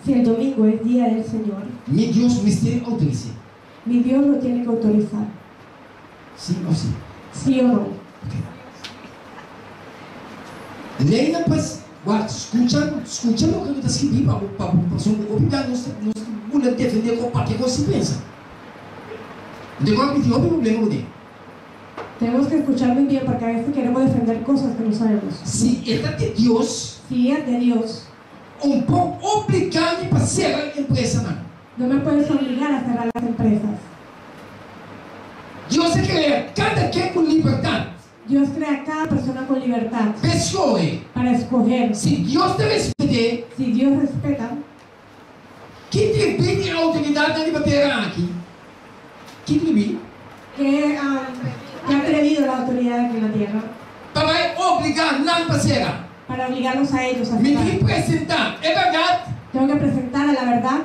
si el domingo es día del Señor, meu Deus me tem autorizado. mi Dios lo tiene que autorizar. Sim ou sim? ¿Sí o no? Ok. Lei não passa. Guarda, escutando o que está escrito para a população. Obrigado, nós vamos defender com o que você pensa. Não tem como pedir outro problema com ele. Tenemos que escuchar muy bien porque a veces queremos defender cosas que no sabemos. Se é de Deus, Si es de Dios, pode obrigar-me para ser a empresa, não. no me puedes obligar a cerrar las empresas. Deus cria cada quem com liberdade. Dios crea a cada persona con libertad Escolhe. para escoger. Se Deus te respeita, Si Dios respeta, quem te pede a autoridade na libertad aqui? Quem te pede? que ha atrevido la autoridad aquí en la tierra Para obrigar não para ser. para obligarlos a ellos a Me cerrar. representar, é verdade? Tengo que presentar a la verdad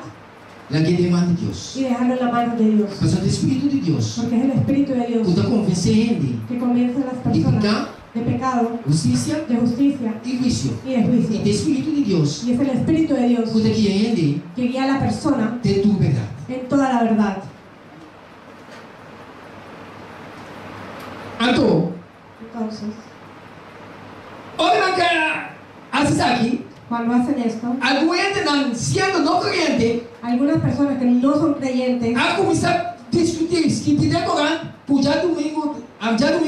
La que demanda de Deus. y dejarlo en la mano de Dios. Mas o Espírito de Deus Porque es el Espíritu de Dios puta convencendo que convence a las de personas pecado, de pecado, justiça de justicia e juízo. y de E juicio. o Espírito de Deus Y es el Espíritu de Dios puta guiando que guía a la persona de tu verdade. en toda la verdad. Então, Entonces, olha que haces aqui, cuando hacen esto, aguenta não sendo não crente, algunas personas que no son creyentes a começar a discutir que te demorar, por já domingo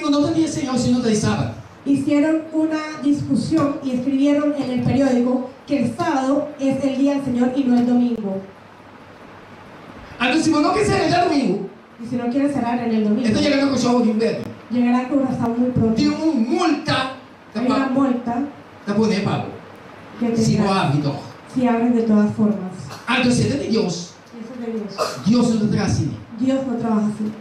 não tem Senhor, se não tem sábado. hicieron una discusión y escribieron en el periódico que el sábado es el día del Señor y no el domingo. Então, se você não quiser já domingo, Y si no quiere cerrar en el domingo, então chegando com o show de inverno. llegará a Curazao muy pronto. Tem multa Hay una multa da boné pago. que Se não tendrá abre, então. si abres de todas formas. Então, se é de Deus, Y eso es de Dios. Deus não te traz assim. Dios no trabaja así.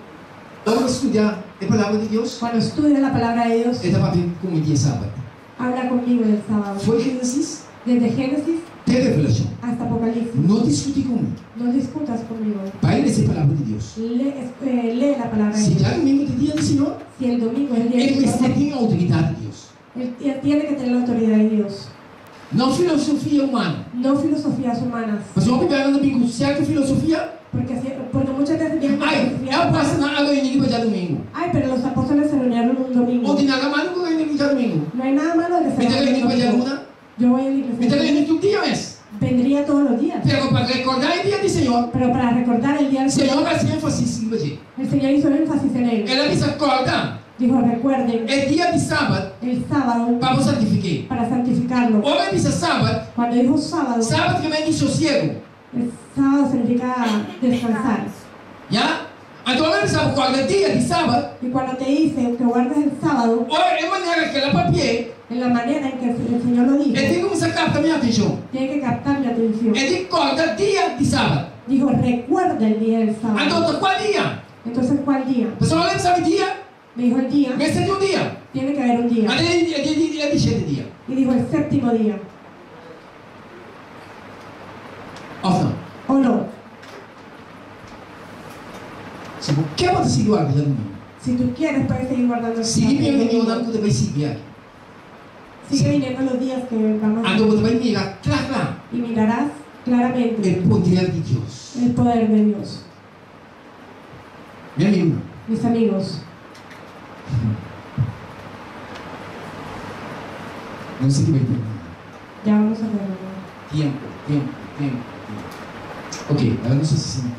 Vamos estudar a palavra de Deus. Cuando estudias la palabra de Dios, Ele vai ver como dia sábado. habla conmigo el sábado. Foi Gênesis, Desde Génesis até Revelação. hasta Apocalipsis. Não discute comigo. No discutas conmigo. Vai ler a palavra de Deus. Lee la palabra de Se Dios. já domingo é dia do Senhor, Si el domingo es el día ele del Señor, tem a autoridade de Deus. él tiene que tener la autoridad de Dios. Não filosofia humana. No filosofías humanas. Mas vamos pegar no domingo, certo filosofia? Porque muchas veces vienen con Ai, filosofías eu passo humanas. na água inimiga já domingo. Ay, pero los apóstoles se reunieron un domingo. Onde nada mal com o inimigo já domingo. No hay nada malo de que se Me tem reúnan inimigo un já domingo. luna. Yo voy a la Me tem iglesia. inimigo todo dia mês. Vendría todos los días. Pero para recordar o dia do Senhor, Pero para recordar el día del Senhor Señor, vai ser ênfase em você. el Señor hizo énfasis en él. Ela diz acorda. Dijo, recuerden É dia de sábado el sábado para santificar. para santificarlo. Homem diz sábado, Cuando dijo sábado, sábado que vem de sossego. el sábado significa descansar. Já? Então, homem diz acorda dia de sábado. Y cuando te dice que guardes el sábado, Olha, é maneira que ela papie. en la manera en que el Señor lo dijo, É tem como sacar a minha atenção. tiene que captar mi atención. É de acorda dia de sábado. Dijo, recuerda el día del sábado. Então, qual dia? Entonces, ¿cuál día? Pessoal, lembra sabe dia? Me dijo el día, Mas é de dia. tiene que haber un día. É de 7 dias. Y dijo el séptimo día. Ou não? ¿O no? Se você quer você seguir o árbitro já domingo. Si tú quieres, puedes seguir guardando el Seguir minha reunião sábado. não, você vai seguir aqui. Sigue viniendo los días que vamos a Então, você vai mirar, claro, y mirarás claramente o poder de Deus. el poder de Dios. Meu amigo, Mis amigos, não sei o que vai ter. ya vamos a terminar. Tempo. Ok, agora não sei se sim.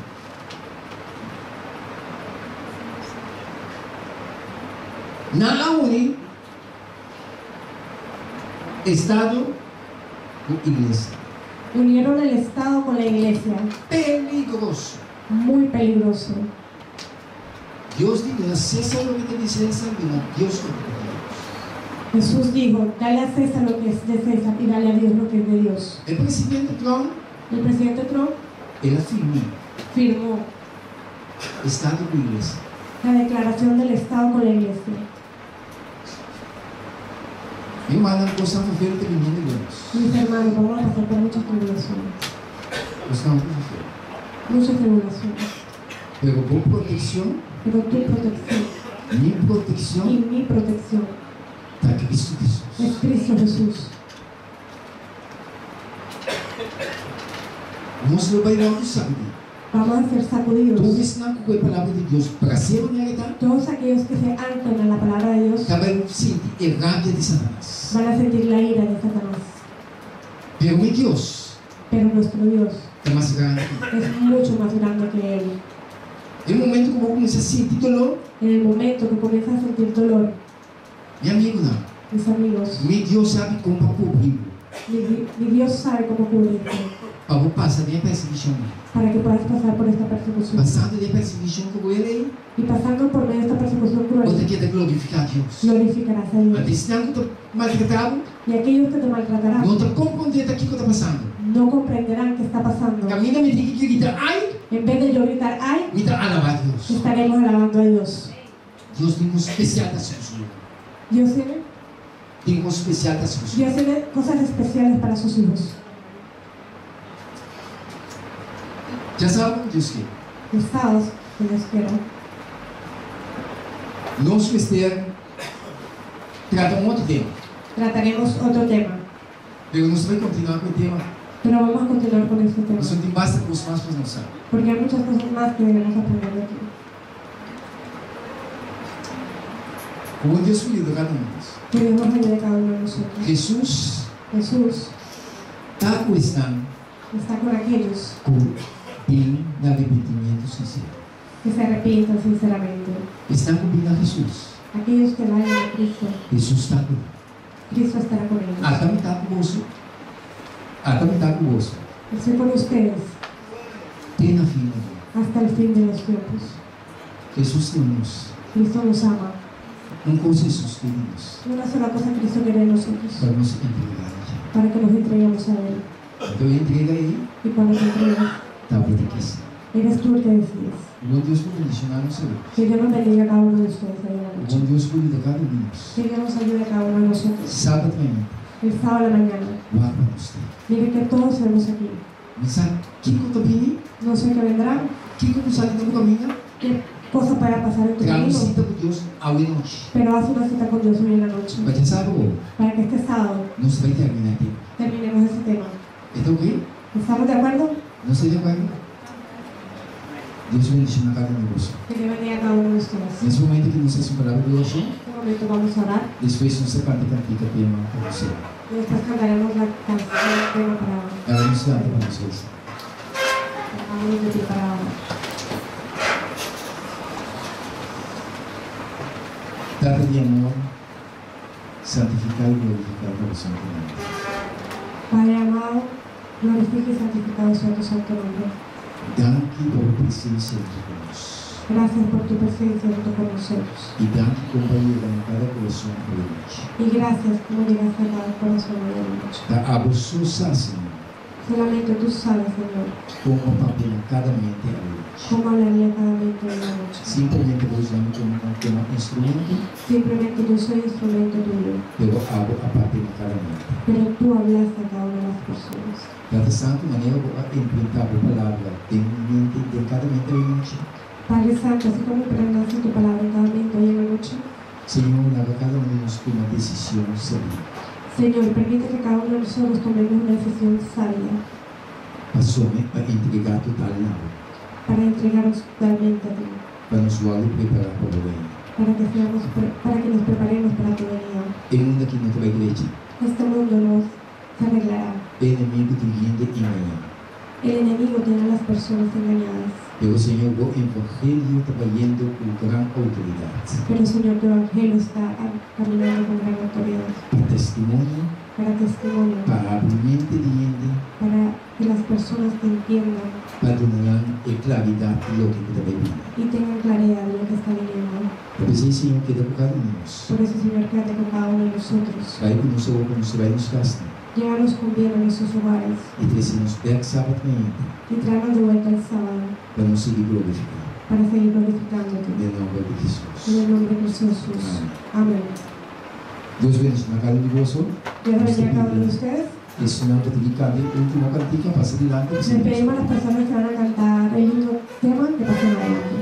Na UNI, Estado e Igreja. Unieron el Estado con la Iglesia. Peligroso. Muy peligroso. Deus diz, César lo que te dice César, y a Dios lo que te da Dios. Jesús dijo, dale a César lo que es de César y dale a Dios lo que es de Dios. El presidente Trump, El presidente Trump ele afirmou firmó Estado e Igreja. la declaración del Estado con la Iglesia. E uma coisa para ver o terminando de Deus. Mis hermanos, vamos a pasar por muchas tribulaciones. Nós estamos para ver. Muchas tribulaciones. Pero por proteção, Pero tu protección minha y proteção, mi protección está Cristo Jesus. es Cristo Jesús. Nós não bailamos sabe. Vamos a ser sacudidos. Todos não com a palavra de Deus para ser onde ele está. Todos aquellos que se anclan a la palabra de Dios Também sente a rabia de Satanás. van a sentir la ira de Satanás. Pero meu Deus Pero nuestro Dios é mais grande. es mucho más grande que Él. En el momento que vos comienzas a sentir dolor, En el momento que comienzas a sentir dolor, mi amigo, no. mis amigos, Mi Dios sabe cómo cubrir. mi Dios sabe cómo cubrirte Para vos pasar de perseguición. para que puedas pasar por esta persecución. Pasando de perseguición como él, Y pasando por medio de esta persecución vos te cruel, queda glorificar a Dios. glorificarás a Dios. Antes de que te maltratado, Y aquellos que te maltratarán não te compreender aquilo que está passando. no comprenderán qué está pasando. Camina me diga que grita, ai, En vez de yo gritar, ¡ay!, me dá alabar a Deus. estaremos alabando a Dios. Deus tem um especial da sua vida. Dios tiene, Tem um especial da sua vida. Dios tiene cosas especiales para sus hijos. Já sabe, Deus quer. Estados que Dios quiera. Nosso mistério trata outro tema. Trataremos otro tema, Mas nós vamos continuar com o tema. pero vamos a continuar con este tema. Nós não basta com os mais para não saber. Porque hay muchas cosas más que debemos aprender de aquí. Como Deus cuida de cada um de nós. Que Dios nos ayude a cada uno de nosotros. Jesus Jesús está cuidando está con aquellos com bem no arrependimento sincero. que se arrepientan sinceramente. Estão cobrindo a Jesus. Aquellos que vayan a Cristo, Jesus está com Cristo estará con ellos. Também está conosco. Também está conosco. Estoy con ustedes Tem na vida. hasta el fin de los tiempos. Jesus tem-nos. Cristo nos ama. Uma coisa Jesus tem-nos. Una sola cosa Cristo quiere de nosotros, Para nos entregar a Ele. para que nos entreguemos a Él. Então entrega aí. Y cuando te entregas, Tá para te que ser. eres tú el que decides. Bom Deus por condicionar no Senhor. Que Dios nos bendiga a cada uno de ustedes ahí en la noche. Bom Deus por cada um de nós. Que Dios nos ayude a cada uno de nosotros. Sábado amanhã. El sábado a la mañana. Guarda você. Mire que todos vemos aquí. Mas sabe que quando vem, No sé qué vendrá, que quando sai do caminho, qué cosa para pasar en tu traga camino, cita com Deus ao noite. pero haz una cita con Dios hoy en la noche. Mas já sabe, Para que este sábado não se vai terminar aqui. terminemos ese tema. Então o quê? ¿Estamos de acuerdo? Não sei de acordo. Deus bendiga na cada um de vocês. Que Dios bendiga a cada uno de ustedes. Nesse momento que não se separava de hoje, En un momento vamos a orar depois não se canta cantica tema para você. y después cantaremos la canción tema para Ela nos dá para vocês. vamos de ti para ahora. Trata de amor, santificar e glorificar para o Santo Nome. Padre amado, glorifique y santificado sea tu santo nombre. Dá-que por presença entre nós. Gracias por tu presencia junto con nosotros. E dá-que companheira em cada coração presente. Y gracias como llegaste a cada corazón hoy en la noche. Da abençoa, Senhor, Solamente tú sabes, Señor, como papel cada mente a hoje. cómo hablaría cada mente en la noche. Simplesmente vou usando como instrumento, Simplemente yo soy instrumento tuyo, eu abro a papel cada mente. pero tú hablaste a cada una de las personas. Dada Santo, maneira vou implantar a palavra de cada mente hoje. Padre Santo, así como impregnaste tu palabra en cada mente hoy en la noche, Senhor, leva cada um de nós com uma decisão sabida. Señor, permite que cada uno de nosotros tomemos una decisión sabia Para entregar total na hora. para entregarnos totalmente a ti, Para nos logo preparar para o reino. para que nos preparemos para tu venida. Em mundo que não vai igreja, Este mundo nos se arreglará. inimigo de vindo e manhã. El enemigo tiene a las personas engañadas, Pero Senhor, o Evangelho trabalhando com grande autoridade. pero Señor, tu evangelio está caminando con gran autoridad Para testemunho, para testimonio, para abrir mente de gente, para que las personas te entiendan para donar claridade do que está vindo. y tengan claridad de lo que está viniendo. Por isso, Senhor, queda por cada um de nós. Por eso, Señor, quédate con cada uno de nosotros. Vai conosco como se vai nos gastar. Llévanos con bien a nuestros hogares E trazemos back sábado manhã, y tráenos de vuelta el sábado para nos seguir glorificando. para seguir glorificándote. Em nome de En Jesus. el nombre de Jesús. Amén. Deus bendiga na cada um de vocês. Dios bendiga a cada uno de ustedes. Esse não está dedicado a última cantica, passa adiante. Les pedimos a las personas que van a cantar el último tema que pasen adelante.